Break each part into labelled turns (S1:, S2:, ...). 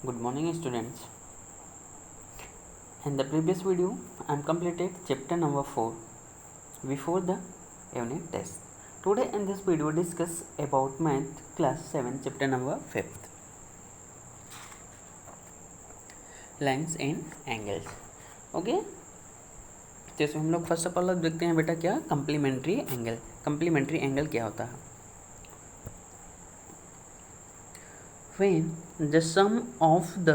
S1: Good morning, students. In the previous video, I am completed chapter number 4 before the unit test. Today in this video, discuss about math class 7 chapter number 5th lines and angles. Okay, तो इसमें हम लोग first of all देखते हैं बेटा क्या complementary angle. Complementary angle क्या होता है? When the sum of the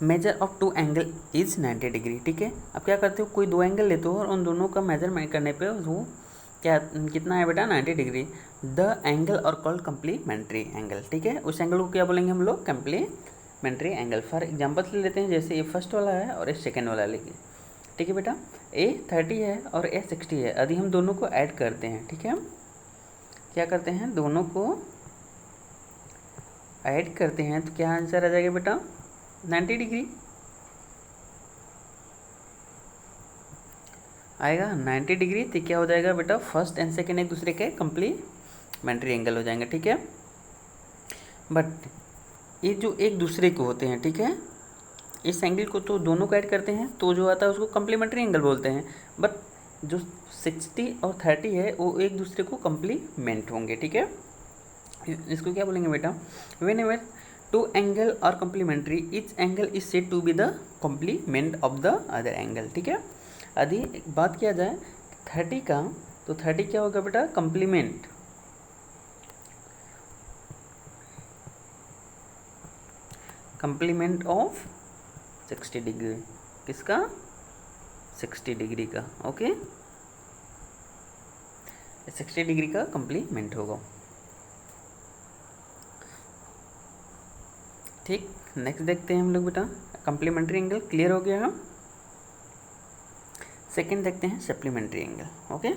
S1: measure of two angle is 90 degree. ठीक है, अब क्या करते हो, कोई दो एंगल लेते हो और उन दोनों का मेजरमेंट करने पे वो क्या कितना है बेटा 90 डिग्री। द एंगल और कॉल्ड कम्प्लीमेंट्री एंगल। ठीक है, उस एंगल को क्या बोलेंगे हम लोग, कम्प्लीमेंट्री एंगल। फॉर एग्जाम्पल ले लेते हैं, जैसे ये फर्स्ट वाला है और ये सेकेंड वाला लेंगे। ठीक है बेटा, ए 30 है और ए 60 है। यदि हम दोनों को ऐड करते हैं, ठीक है, क्या करते हैं, दोनों को ऐड करते हैं तो क्या आंसर आ जाएगा बेटा 90 डिग्री आएगा। 90 डिग्री तो क्या हो जाएगा बेटा, फर्स्ट एंड सेकेंड एक दूसरे के कम्प्लीमेंट्री एंगल हो जाएंगे। ठीक है, बट ये जो एक दूसरे को होते हैं, ठीक है, इस एंगल को तो दोनों को ऐड करते हैं तो जो आता है उसको कम्प्लीमेंट्री एंगल बोलते हैं। बट जो 60 और 30 है वो एक दूसरे को कम्प्लीमेंट होंगे। ठीक है, इसको क्या बोलेंगे बेटा, वेन एवर टू एंगल और complementary each angle is said to be the complement of the other angle. ठीक है, यदि बात किया जाए 30 का तो 30 क्या होगा बेटा, कम्प्लीमेंट ऑफ 60 डिग्री। किसका, 60 डिग्री का। ओके, 60 डिग्री का कम्प्लीमेंट होगा। ठीक, नेक्स्ट देखते हैं हम लोग बेटा कम्प्लीमेंट्री एंगल। क्लियर हो गया। सेकंड देखते हैं supplementary angle. Okay,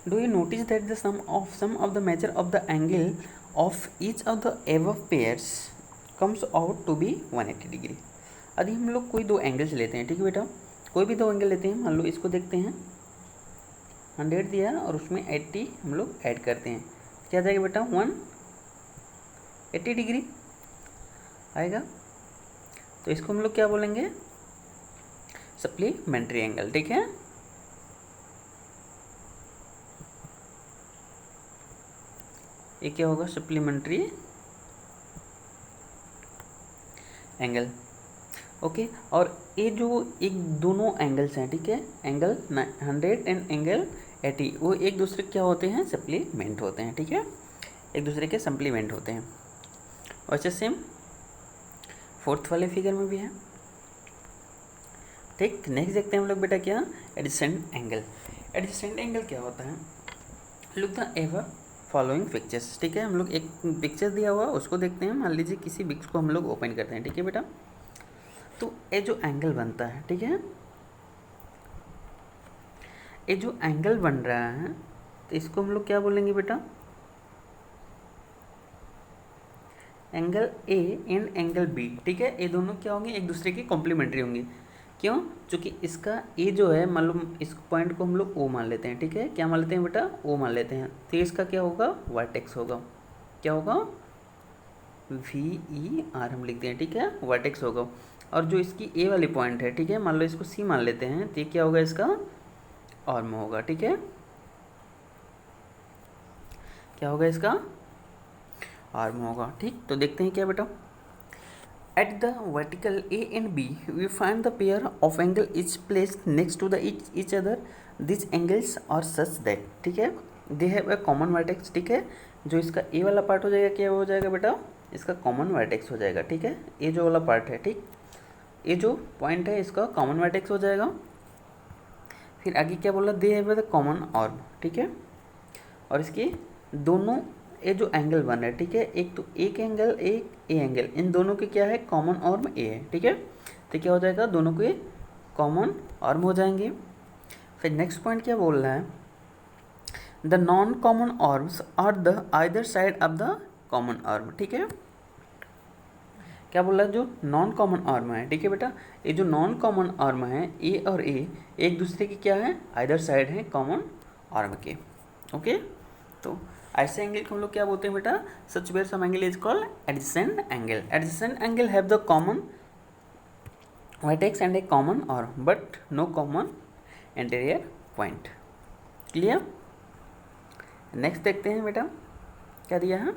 S1: do you notice that the sum of the measure of the angle of each of the above pairs comes out to be 180 degree. यदि हम लोग कोई दो एंगल्स लेते हैं, ठीक है बेटा, कोई भी दो एंगल लेते हैं, मान लो इसको देखते हैं 100 दिया और उसमें 80 हम लोग ऐड करते हैं, क्या जाएगा बेटा 180 डिग्री आएगा। तो इसको हम लोग क्या बोलेंगे, सप्लीमेंट्री एंगल। ठीक है, ये क्या होगा, सप्लीमेंट्री एंगल। ओके, और ये जो एक दोनों एंगल्स हैं, ठीक है, एंगल 100 एंड एंगल 80, वो एक दूसरे क्या होते हैं, सप्लीमेंट होते हैं। ठीक है, एक दूसरे के सप्लीमेंट होते हैं। वैसे सेम फोर्थ वाले फिगर में भी है। ठीक, नेक्स्ट देखते हैं हम लोग बेटा क्या, एडजेसेंट एंगल। एडजेसेंट एंगल क्या होता है, look the ever following pictures. ठीक है, हम लोग एक पिक्चर दिया हुआ उसको देखते हैं। मान लीजिए किसी पिक्स को हम लोग ओपन करते हैं, ठीक है बेटा, तो ये जो एंगल बनता है, ठीक है, ये जो एंगल बन रहा है तो इसको हम लोग क्या बोलेंगे बेटा, angle A and angle B. ठीक है, ये दोनों क्या होंगे, एक दूसरे के कॉम्प्लीमेंट्री होंगे। क्यों, क्योंकि इसका ए जो है, मान लो इस पॉइंट को हम लोग ओ मान लेते हैं। ठीक है, क्या मान लेते हैं बेटा, ओ मान लेते हैं, तो इसका क्या होगा, वर्टेक्स होगा। क्या होगा, VER हम लिखते हैं। ठीक है, वर्टेक्स होगा। और जो इसकी ए वाली पॉइंट है, ठीक है, मान लो इसको सी मान लेते हैं, तो ये क्या होगा, इसका आर्म होगा। ठीक है, क्या होगा, इसका आर्म होगा। ठीक, तो देखते हैं क्या बेटा, at the vertical A and B we find the pair of angle is placed next to the each other. These angles are such that, ठीक है, they have a common vertex। ठीक है, जो इसका A वाला पार्ट हो जाएगा, क्या हो जाएगा बेटा, इसका कॉमन वर्टेक्स हो जाएगा। ठीक है, ये जो वाला पार्ट है, ठीक, ये जो पॉइंट है इसका कॉमन वर्टेक्स हो जाएगा। फिर आगे क्या बोला, they have the common arm. ठीक है, और इसके दोनों ये जो एंगल बन रहा है, ठीक है, एक तो एक एंगल एक ए एंगल, इन दोनों के क्या है, कॉमन आर्म ए है। ठीक है, तो क्या हो जाएगा, दोनों के कॉमन आर्म हो जाएंगे। फिर नेक्स्ट पॉइंट क्या बोल रहा है, the non common arms are the either side of the common arm. ठीक है, क्या बोल रहा है, जो नॉन कॉमन आर्म है, ठीक है बेटा, ये जो नॉन कॉमन आर्म है ए और ए एक दूसरे की क्या है, आइदर साइड है कॉमन आर्म के। ओके, तो ऐसे एंगल को हम लोग क्या बोलते हैं बेटा, such where some angle is called adjacent angle. Adjacent angle have the common vertex and a common और but no common interior point. Clear. Next देखते हैं बेटा क्या दिया है,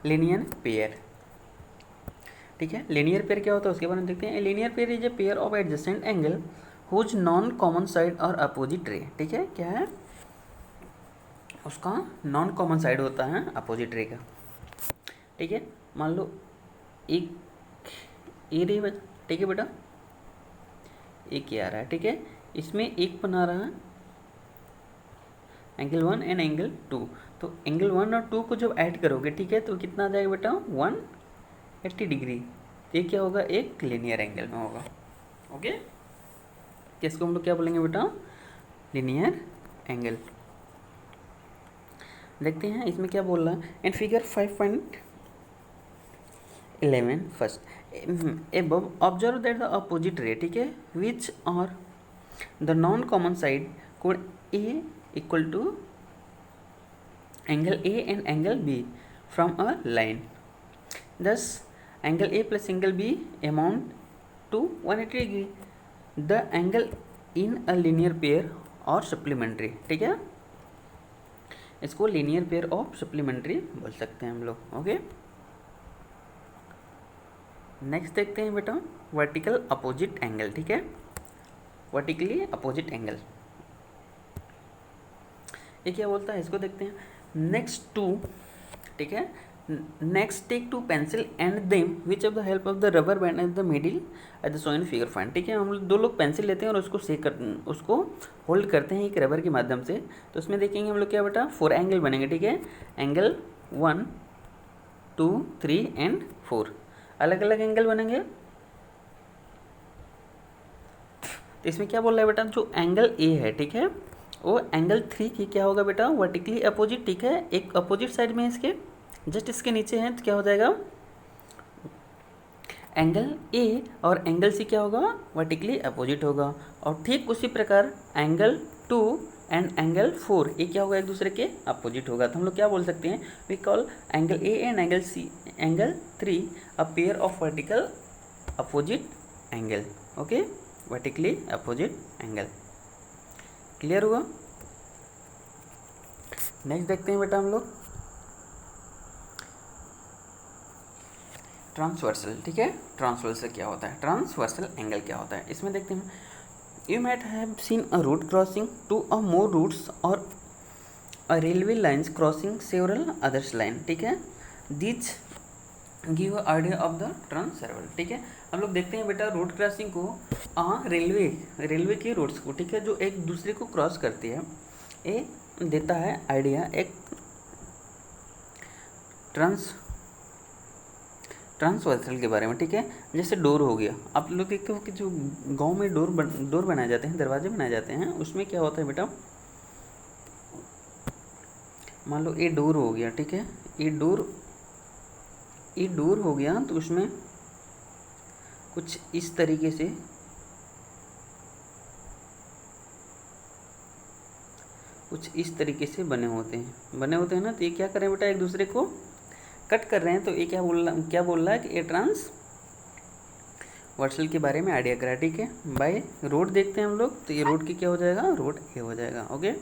S1: लीनियर पेयर. ठीक है, लीनियर पेयर क्या होता है उसके बारे में देखते हैं. Linear pair is a pair of adjacent angle whose non common side और अपोजिट रे. ठीक है, क्या है उसका नॉन कॉमन साइड होता है अपोजिट रे का. ठीक है, मान लो एक ए रे, ठीक है बेटा, एक ये आ रहा है. ठीक है, इसमें एक बना रहा है एंगल 1 एंड एंगल 2. तो एंगल 1 और 2 को जब ऐड करोगे, ठीक है, तो कितना आ जाएगा बेटा 180 डिग्री. ये क्या होगा, एक लीनियर एंगल में होगा. ओके, इसको हम लोग क्या बोलेंगे बेटा, लीनियर एंगल. देखते हैं इसमें क्या बोल रहा है. In figure 5.11 first above observe that the opposite ray, ठीक है, which are the non common side code A equal to angle A and angle B from a line. Thus angle A plus angle B amount to 180 degree. The angle in a linear pair or supplementary. ठीक है, इसको linear pair of supplementary बोल सकते हैं हम लोग. Okay, next देखते हैं बेटा वर्टिकल अपोजिट एंगल. ठीक है, वर्टिकली अपोजिट एंगल ये क्या बोलता है, इसको देखते हैं. नेक्स्ट टू, ठीक है, next take two pencil and them which of the help of the rubber band at the middle at the shown figure find. ठीक है, हम लोग दो लोग पेंसिल लेते हैं और उसको होल्ड करते हैं एक रबर के माध्यम से. तो उसमें देखेंगे हम लोग क्या बेटा 4 एंगल बनेंगे. ठीक है, एंगल 1 2 3 एंड 4 अलग अलग एंगल बनेंगे. तो इसमें क्या बोल रहा है बेटा, जो एंगल ए है, ठीक है, वो एंगल 3 की क्या होगा बेटा, वर्टिकली अपोजिट. ठीक है, एक अपोजिट साइड में इसके जस्ट इसके नीचे है, तो क्या हो जाएगा एंगल ए और एंगल सी क्या होगा, वर्टिकली अपोजिट होगा. और ठीक उसी प्रकार एंगल 2 एंड एंगल 4 ये क्या होगा, एक दूसरे के अपोजिट होगा. तो हम लोग क्या बोल सकते हैं, we call angle A and angle 3 a pair of vertical opposite angle. Okay, vertically opposite angle. Clear हुआ. नेक्स्ट देखते हैं बेटा हम लोग ट्रांसवर्सल. ठीक है, ट्रांसवर्सल क्या होता है, ट्रांसवर्सल एंगल क्या होता है, इसमें देखते हैं. You might have seen a route crossing two a more routes और a railway lines crossing several others line. ठीक है, this give a idea of the transversal. ठीक है, हम लोग देखते हैं बेटा रोड क्रॉसिंग को रेलवे के रूट्स को, ठीक है, जो एक दूसरे को क्रॉस करती है, ये देता है आइडिया एक ट्रांसवर्सल के बारे में. ठीक है, जैसे डोर हो गया, आप लोग देखते हो कि जो गांव में डोर बनाए जाते हैं, दरवाजे बनाए जाते हैं, उसमें क्या होता है बेटा, मान लो ये डोर हो गया. ठीक है, ये डोर हो गया, तो उसमें कुछ इस तरीके से बने होते हैं ना. तो ये क्या करें बेटा, एक दूसरे को कट कर रहे हैं. तो ये क्या बोल रहा है कि ये ट्रांसवर्सल के बारे में आइडिया करा. ठीक है, बाय रोड देखते हैं हम लोग, तो ये रोड की क्या हो जाएगा, रोड ए हो जाएगा. ओके,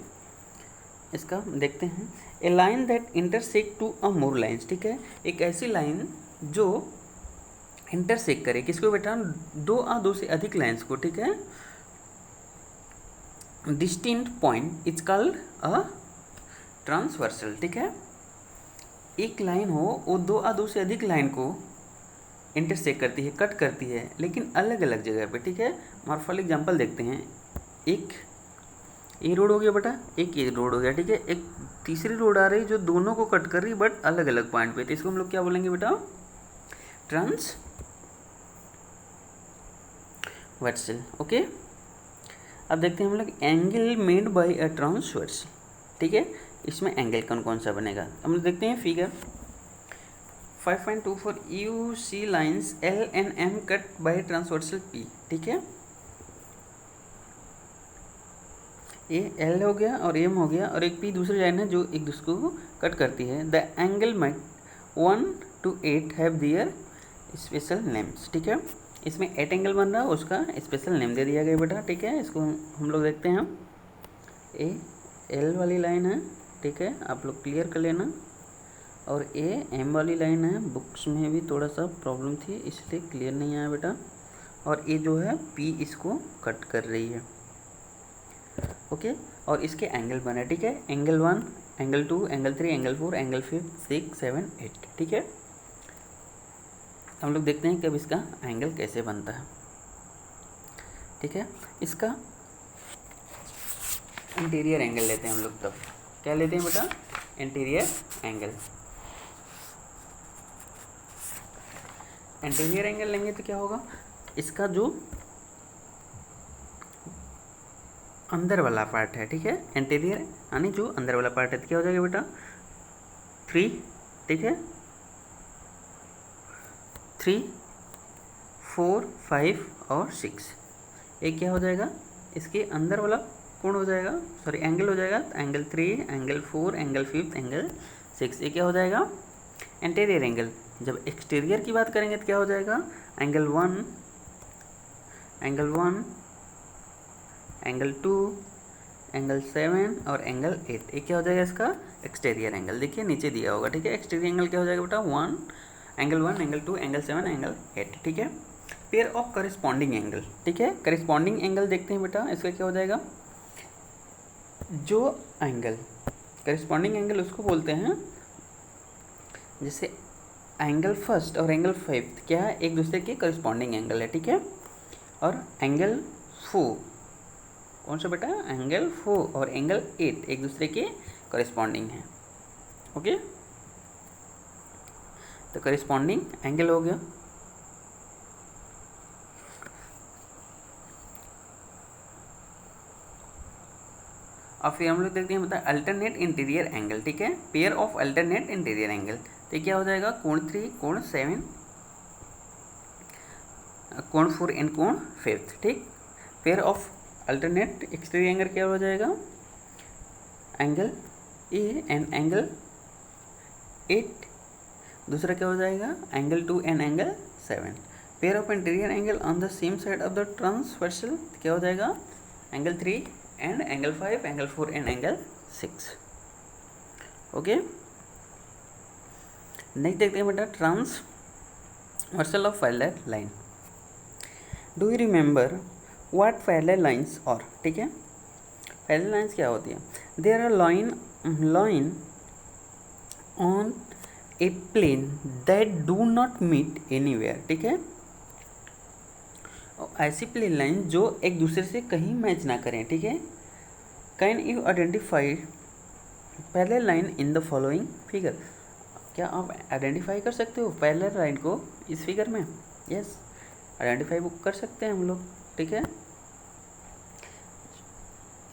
S1: इसका देखते हैं. A line that intersect two a more lines. ठीक है, एक ऐसी लाइन जो इंटरसेक्ट करे किसको बेटा, दो से अधिक लाइन्स को. ठीक है, distinct point is called a transversal. ठीक है, एक लाइन हो वो दो से अधिक लाइन को इंटरसेक्ट करती है, कट करती है, लेकिन अलग अलग जगह पे. ठीक है, फॉर एग्जांपल देखते हैं. एक ये रोड हो गया बेटा, एक ये रोड हो गया. ठीक है, एक तीसरी रोड आ रही जो दोनों को कट कर रही बट अलग अलग पॉइंट पे. तो इसको हम लोग क्या बोलेंगे बेटा, ट्रांसवर्सल. ओके, अब देखते हैं हम लोग angle made by a transversal. ठीक है, इसमें एंगल कौन सा बनेगा, हम लोग देखते हैं figure 5.24. You see lines L and M cut by transversal P. ठीक है, ए एल हो गया और एम हो गया, और एक पी दूसरी लाइन है जो एक दूसरे को कट करती है। The angle might 1 to 8 have their special names, ठीक है। इसमें 8 एंगल बन रहा है, उसका स्पेशल नेम दे दिया गया बेटा, ठीक है। इसको हम लोग देखते हैं। ए एल वाली लाइन है, ठीक है, आप लोग क्लियर कर लेना। और ए एम वाली लाइन है, बुक्स में भी थोड़ा सा प्रॉब्लम थी इसलिए क्लियर नहीं आया बेटा। और ए जो है पी इसको कट कर रही है, ओके। और इसके एंगल बने, ठीक है, angle 1, angle 2, angle 3, angle 4, angle 5, 6, 7, 8, ठीक है। हम लोग देखते हैं कि अब इसका एंगल कैसे बनता है, ठीक है। इसका इंटीरियर एंगल लेते हैं हम लोग। तब क्या लेते हैं बेटा? Interior angle. इंटीरियर एंगल लेंगे तो क्या होगा, इसका जो अंदर वाला पार्ट है, ठीक है, इंटीरियर यानी जो अंदर वाला पार्ट है, तो क्या हो जाएगा बेटा 3, ठीक है, 3, 4, 5 और 6। एक क्या हो जाएगा, इसके अंदर वाला कोण हो जाएगा, सॉरी एंगल हो जाएगा, एंगल 3, एंगल 4, एंगल 5, एंगल 6। ये क्या हो जाएगा इंटीरियर एंगल। जब एक्सटीरियर की बात करेंगे तो क्या हो जाएगा एंगल 1, एंगल 1, एंगल 2, एंगल 7 और एंगल 8। ये क्या हो जाएगा इसका एक्सटीरियर एंगल। देखिए नीचे दिया होगा, ठीक है। एक्सटीरियर एंगल क्या हो जाएगा बेटा 1, एंगल 1, एंगल 2, एंगल 7, एंगल 8, ठीक है। पेयर ऑफ करस्पॉन्डिंग एंगल, ठीक है। करस्पॉन्डिंग एंगल देखते हैं बेटा, इसका क्या हो जाएगा, जो एंगल करस्पॉन्डिंग एंगल उसको बोलते हैं जैसे एंगल फर्स्ट और एंगल 5 क्या है, एक दूसरे के करस्पॉन्डिंग एंगल है, ठीक है। और एंगल 4 कौन सा बेटा, एंगल 4 और एंगल 8 एक दूसरे के करस्पॉन्डिंग है, ओके। तो करस्पॉन्डिंग एंगल हो गया। और फिर हम लोग देखते हैं बता अल्टरनेट इंटीरियर एंगल, ठीक है। Pair of alternate interior angle, तो क्या हो जाएगा कोण 3, कोण 7, कोण 4 एंड कोण 5, ठीक। Pair of alternate exterior angle क्या हो जाएगा, एंगल ए एंड एंगल 8, दूसरा क्या हो जाएगा angle 2 and angle 7। Pair of interior angle on the same side of the transversal क्या हो जाएगा angle 3 and angle 5, angle 4 and angle 6, okay. Next देखते हैं बेटा transversal of parallel line. Do you remember what parallel lines और, ठीक है। Parallel lines क्या होती है, there are line on a plane that do not meet anywhere, ठीक है। ऐसी प्लेन लाइन जो एक दूसरे से कहीं मैच ना करें, ठीक है। Can you identify parallel line in the following figure, क्या आप आइडेंटिफाई कर सकते हो पैरेलल लाइन को इस फिगर में? यस, आइडेंटिफाई कर सकते हैं हम लोग, ठीक है।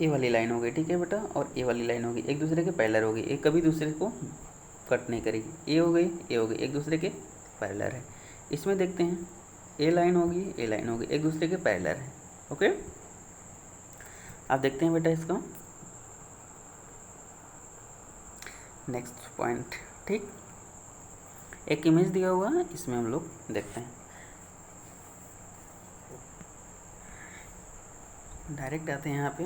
S1: ए वाली लाइन हो गई, ठीक है बेटा, और ए वाली लाइन होगी, एक दूसरे के पैरेलल होगी, एक कभी दूसरे को कट नहीं करेगी। ए हो गई, ए हो गई, एक दूसरे के पैरेलल है। इसमें देखते हैं ए लाइन होगी, ए लाइन होगी, एक दूसरे के पैरेलल है, ओके। आप देखते हैं बेटा इसको नेक्स्ट पॉइंट, ठीक। एक इमेज दिया हुआ है, इसमें हम लोग देखते हैं, डायरेक्ट आते हैं यहाँ पे।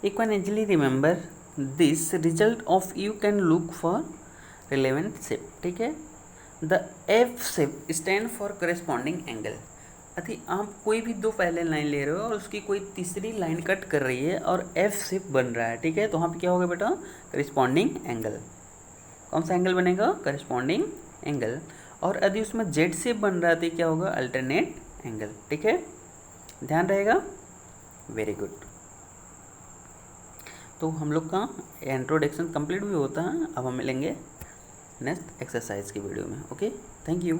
S1: You can easily remember this result of you can look for relevant shape, ठीक है। The F shape stand for corresponding angle. अति आप कोई भी दो पैरेलल लाइन ले रहे हो और उसकी कोई तीसरी लाइन कट कर रही है और एफ शेप बन रहा है, ठीक है। तो वहाँ पे क्या होगा बेटा करस्पॉन्डिंग एंगल। कौन सा एंगल बनेगा, करस्पॉन्डिंग एंगल। और यदि उसमें जेड शेप बन रहा है तो क्या होगा, अल्टरनेट एंगल, ठीक है। ध्यान रहेगा, वेरी गुड। तो हम लोग का इंट्रोडक्शन कंप्लीट भी होता है। अब हम मिलेंगे नेक्स्ट एक्सरसाइज की वीडियो में, ओके। Thank you.